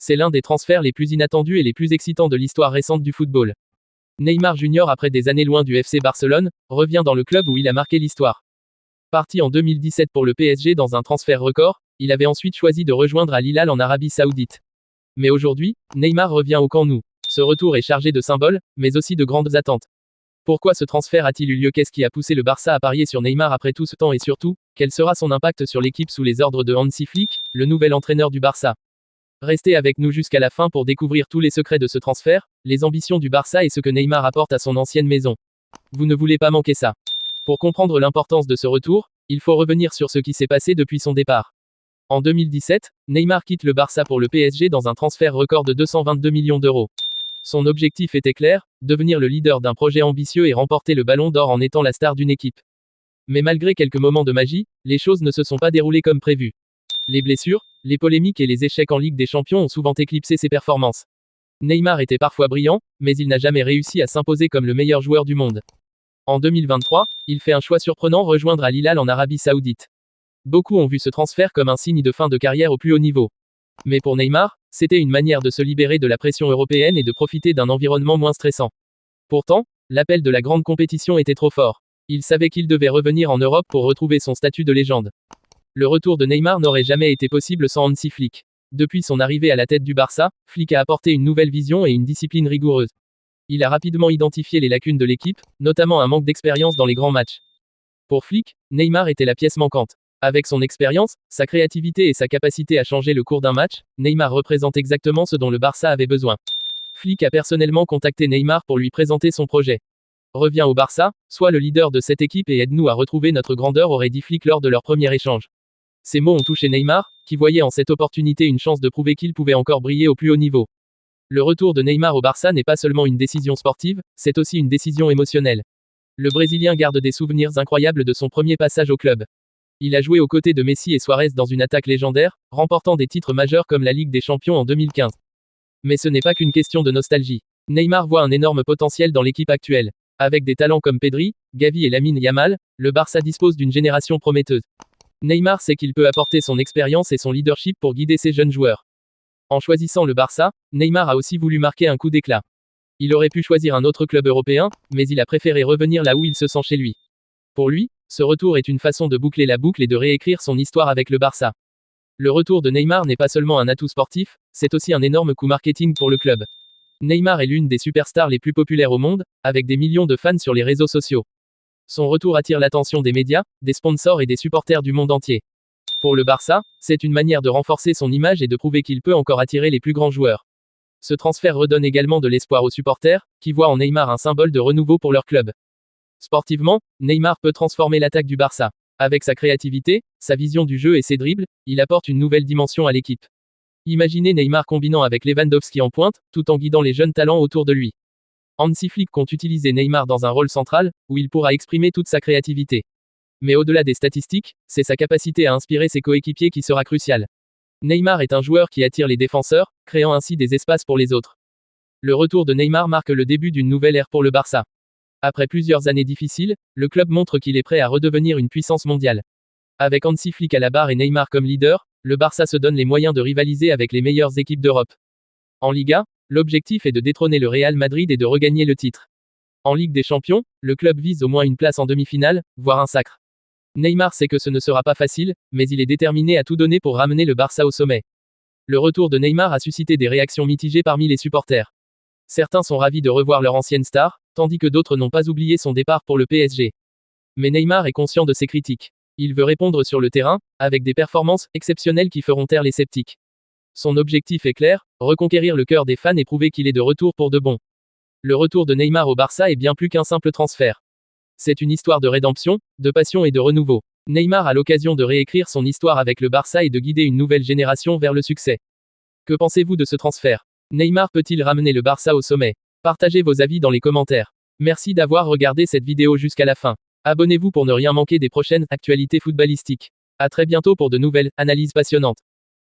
C'est l'un des transferts les plus inattendus et les plus excitants de l'histoire récente du football. Neymar Jr., après des années loin du FC Barcelone, revient dans le club où il a marqué l'histoire. Parti en 2017 pour le PSG dans un transfert record, il avait ensuite choisi de rejoindre Al Hilal en Arabie Saoudite. Mais aujourd'hui, Neymar revient au Camp Nou. Ce retour est chargé de symboles, mais aussi de grandes attentes. Pourquoi ce transfert a-t-il eu lieu? Qu'est-ce qui a poussé le Barça à parier sur Neymar après tout ce temps et surtout, quel sera son impact sur l'équipe sous les ordres de Hansi Flick, le nouvel entraîneur du Barça? Restez avec nous jusqu'à la fin pour découvrir tous les secrets de ce transfert, les ambitions du Barça et ce que Neymar apporte à son ancienne maison. Vous ne voulez pas manquer ça. Pour comprendre l'importance de ce retour, il faut revenir sur ce qui s'est passé depuis son départ. En 2017, Neymar quitte le Barça pour le PSG dans un transfert record de 222 millions d'euros. Son objectif était clair, devenir le leader d'un projet ambitieux et remporter le Ballon d'Or en étant la star d'une équipe. Mais malgré quelques moments de magie, les choses ne se sont pas déroulées comme prévu. Les blessures, les polémiques et les échecs en Ligue des Champions ont souvent éclipsé ses performances. Neymar était parfois brillant, mais il n'a jamais réussi à s'imposer comme le meilleur joueur du monde. En 2023, il fait un choix surprenant, rejoindre Al Hilal en Arabie Saoudite. Beaucoup ont vu ce transfert comme un signe de fin de carrière au plus haut niveau. Mais pour Neymar, c'était une manière de se libérer de la pression européenne et de profiter d'un environnement moins stressant. Pourtant, l'appel de la grande compétition était trop fort. Il savait qu'il devait revenir en Europe pour retrouver son statut de légende. Le retour de Neymar n'aurait jamais été possible sans Hansi Flick. Depuis son arrivée à la tête du Barça, Flick a apporté une nouvelle vision et une discipline rigoureuse. Il a rapidement identifié les lacunes de l'équipe, notamment un manque d'expérience dans les grands matchs. Pour Flick, Neymar était la pièce manquante. Avec son expérience, sa créativité et sa capacité à changer le cours d'un match, Neymar représente exactement ce dont le Barça avait besoin. Flick a personnellement contacté Neymar pour lui présenter son projet. Reviens au Barça, sois le leader de cette équipe et aide-nous à retrouver notre grandeur, aurait dit Flick lors de leur premier échange. Ces mots ont touché Neymar, qui voyait en cette opportunité une chance de prouver qu'il pouvait encore briller au plus haut niveau. Le retour de Neymar au Barça n'est pas seulement une décision sportive, c'est aussi une décision émotionnelle. Le Brésilien garde des souvenirs incroyables de son premier passage au club. Il a joué aux côtés de Messi et Suarez dans une attaque légendaire, remportant des titres majeurs comme la Ligue des Champions en 2015. Mais ce n'est pas qu'une question de nostalgie. Neymar voit un énorme potentiel dans l'équipe actuelle. Avec des talents comme Pedri, Gavi et Lamine Yamal, le Barça dispose d'une génération prometteuse. Neymar sait qu'il peut apporter son expérience et son leadership pour guider ses jeunes joueurs. En choisissant le Barça, Neymar a aussi voulu marquer un coup d'éclat. Il aurait pu choisir un autre club européen, mais il a préféré revenir là où il se sent chez lui. Pour lui, ce retour est une façon de boucler la boucle et de réécrire son histoire avec le Barça. Le retour de Neymar n'est pas seulement un atout sportif, c'est aussi un énorme coup marketing pour le club. Neymar est l'une des superstars les plus populaires au monde, avec des millions de fans sur les réseaux sociaux. Son retour attire l'attention des médias, des sponsors et des supporters du monde entier. Pour le Barça, c'est une manière de renforcer son image et de prouver qu'il peut encore attirer les plus grands joueurs. Ce transfert redonne également de l'espoir aux supporters, qui voient en Neymar un symbole de renouveau pour leur club. Sportivement, Neymar peut transformer l'attaque du Barça. Avec sa créativité, sa vision du jeu et ses dribbles, il apporte une nouvelle dimension à l'équipe. Imaginez Neymar combinant avec Lewandowski en pointe, tout en guidant les jeunes talents autour de lui. Hansi Flick compte utiliser Neymar dans un rôle central, où il pourra exprimer toute sa créativité. Mais au-delà des statistiques, c'est sa capacité à inspirer ses coéquipiers qui sera cruciale. Neymar est un joueur qui attire les défenseurs, créant ainsi des espaces pour les autres. Le retour de Neymar marque le début d'une nouvelle ère pour le Barça. Après plusieurs années difficiles, le club montre qu'il est prêt à redevenir une puissance mondiale. Avec Hansi Flick à la barre et Neymar comme leader, le Barça se donne les moyens de rivaliser avec les meilleures équipes d'Europe. En Liga, l'objectif est de détrôner le Real Madrid et de regagner le titre. En Ligue des Champions, le club vise au moins une place en demi-finale, voire un sacre. Neymar sait que ce ne sera pas facile, mais il est déterminé à tout donner pour ramener le Barça au sommet. Le retour de Neymar a suscité des réactions mitigées parmi les supporters. Certains sont ravis de revoir leur ancienne star, tandis que d'autres n'ont pas oublié son départ pour le PSG. Mais Neymar est conscient de ces critiques. Il veut répondre sur le terrain, avec des performances exceptionnelles qui feront taire les sceptiques. Son objectif est clair, reconquérir le cœur des fans et prouver qu'il est de retour pour de bon. Le retour de Neymar au Barça est bien plus qu'un simple transfert. C'est une histoire de rédemption, de passion et de renouveau. Neymar a l'occasion de réécrire son histoire avec le Barça et de guider une nouvelle génération vers le succès. Que pensez-vous de ce transfert? Neymar peut-il ramener le Barça au sommet? Partagez vos avis dans les commentaires. Merci d'avoir regardé cette vidéo jusqu'à la fin. Abonnez-vous pour ne rien manquer des prochaines actualités footballistiques. À très bientôt pour de nouvelles analyses passionnantes.